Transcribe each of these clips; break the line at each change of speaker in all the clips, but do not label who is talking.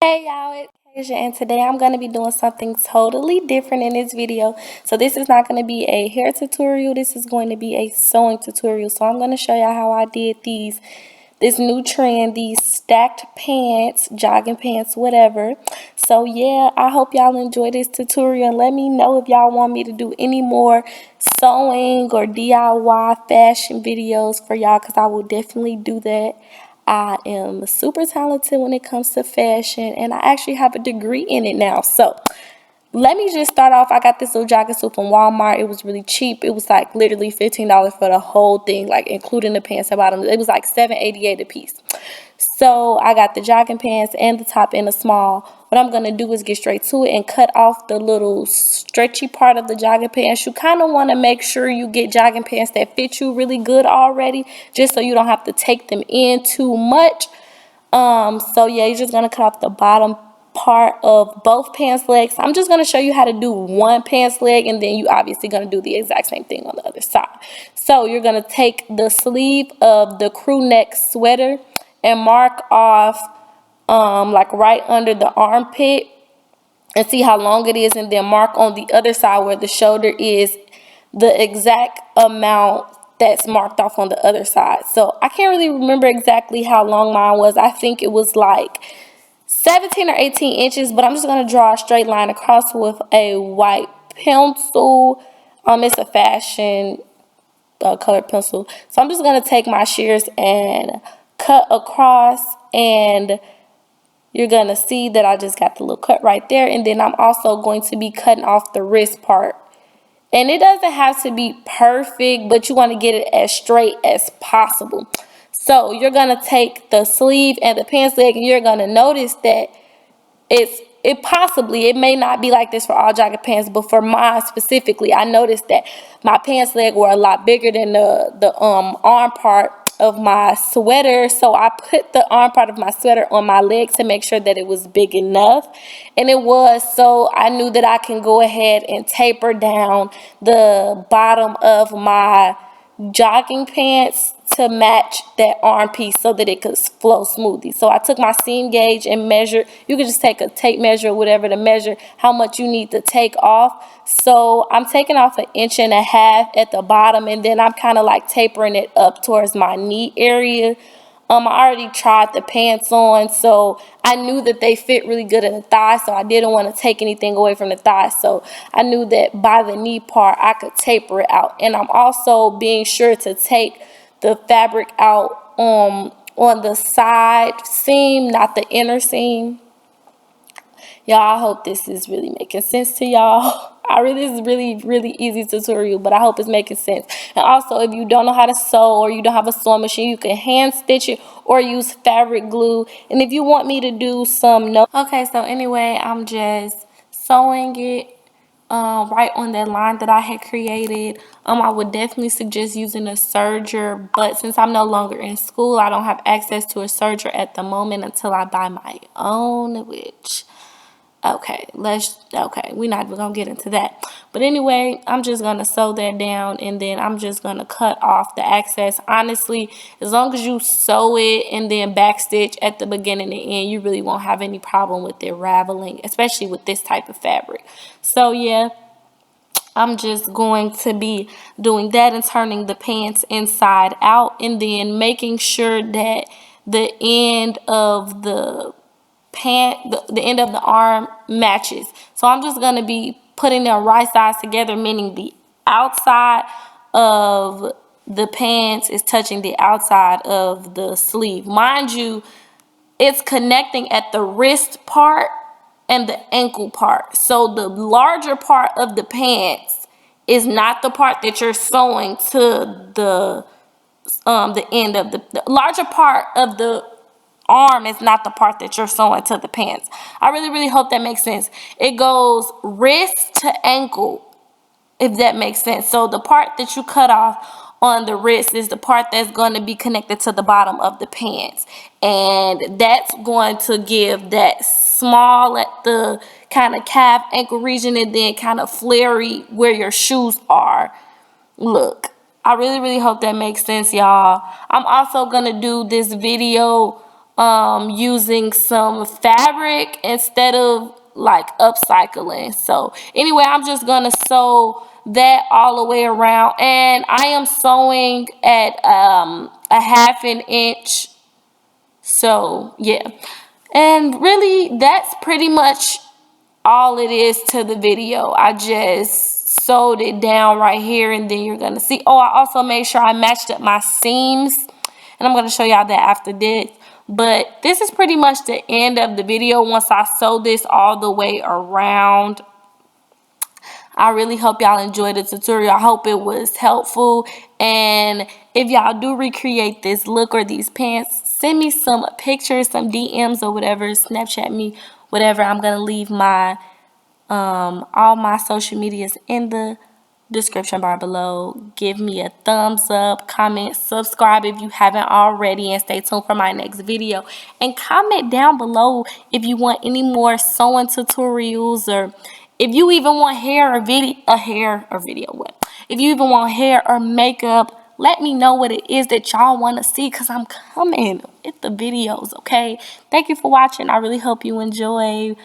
Hey y'all, it's Asia, and today I'm going to be doing something totally different in this video. So this is not going to be a hair tutorial, this is going to be a sewing tutorial. So I'm going to show y'all how I did this new trend, these stacked pants, jogging pants, whatever. So yeah, I hope y'all enjoy this tutorial, and let me know if y'all want me to do any more sewing or DIY fashion videos for y'all, because I will definitely do that. I am super talented when it comes to fashion, and I actually have a degree in it now. So let me just start off. I got this little jogging suit from Walmart. It was really cheap. It was like literally $15 for the whole thing, like including the pants and bottoms. It was like $7.88 a piece. So I got the jogging pants and the top in a small. What I'm going to do is get straight to it and cut off the little stretchy part of the jogging pants. You kind of want to make sure you get jogging pants that fit you really good already, just so you don't have to take them in too much. So yeah, you're just going to cut off the bottom part of both pants legs. I'm just going to show you how to do one pants leg, and then you obviously going to do the exact same thing on the other side. So you're going to take the sleeve of the crew neck sweater and mark off like right under the armpit and see how long it is, and then mark on the other side where the shoulder is the exact amount that's marked off on the other side. So I can't really remember exactly how long mine was. I think it was like 17 or 18 inches, but I'm just going to draw a straight line across with a white pencil. It's a fashion colored pencil. So I'm just going to take my shears and cut across, and you're going to see that I just got the little cut right there. And then I'm also going to be cutting off the wrist part. And it doesn't have to be perfect, but you want to get it as straight as possible. So you're going to take the sleeve and the pants leg, and you're going to notice that it may not be like this for all jogging pants, but for mine specifically, I noticed that my pants leg were a lot bigger than the arm part of my sweater. So I put the arm part of my sweater on my leg to make sure that it was big enough, and it was. So I knew that I can go ahead and taper down the bottom of my jogging pants to match that arm piece so that it could flow smoothly. So I took my seam gauge and measured. You could just take a tape measure or whatever to measure how much you need to take off. So I'm taking off 1.5 inches at the bottom, and then I'm kind of like tapering it up towards my knee area. I already tried the pants on, so I knew that they fit really good in the thigh, so I didn't want to take anything away from the thigh. So I knew that by the knee part, I could taper it out. And I'm also being sure to take the fabric out on the side seam, not the inner seam. Y'all, I hope this is really making sense to y'all. This is really easy tutorial, but I hope it's making sense. And also, if you don't know how to sew or you don't have a sewing machine, you can hand stitch it or use fabric glue. And if you want me to do some okay, so anyway, I'm just sewing it right on that line that I had created. I would definitely suggest using a serger, but since I'm no longer in school, I don't have access to a serger at the moment until I buy my own, which okay, we're not even gonna get into that. But anyway, I'm just gonna sew that down, and then I'm just gonna cut off the excess. Honestly, as long as you sew it and then backstitch at the beginning and end, you really won't have any problem with it raveling, especially with this type of fabric. So yeah, I'm just going to be doing that and turning the pants inside out, and then making sure that the end of the the end of the arm matches. So I'm just going to be putting them right sides together, meaning the outside of the pants is touching the outside of the sleeve. Mind you, it's connecting at the wrist part and the ankle part. So the larger part of the pants is not the part that you're sewing to the end of the larger part of the arm is not the part that you're sewing to the pants. I really hope that makes sense. It goes wrist to ankle, if that makes sense. So the part that you cut off on the wrist is the part that's going to be connected to the bottom of the pants, and that's going to give that small at the kind of calf ankle region, and then kind of flary where your shoes are look. I really hope that makes sense, y'all. I'm also gonna do this video using some fabric instead of like upcycling. So anyway, I'm just gonna sew that all the way around, and I am sewing at a 1/2 inch. So yeah, and really that's pretty much all it is to the video. I just sewed it down right here, and then you're gonna see. Oh, I also made sure I matched up my seams, and I'm gonna show y'all that after this. But this is pretty much the end of the video once I sew this all the way around. I really hope y'all enjoyed the tutorial. I hope it was helpful. And if y'all do recreate this look or these pants, send me some pictures, some DMs or whatever. Snapchat me, whatever. I'm going to leave my all my social medias in the description bar below. Give me a thumbs up, comment, subscribe if you haven't already, and stay tuned for my next video. And comment down below if you want any more sewing tutorials, or if you even want hair or video, what? If you even want hair or makeup, let me know what it is that y'all want to see, because I'm coming with the videos, okay? Thank you for watching. I really hope you enjoy.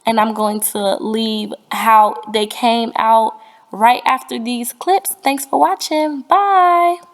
And I'm going to leave how they came out right after these clips. Thanks for watching. Bye.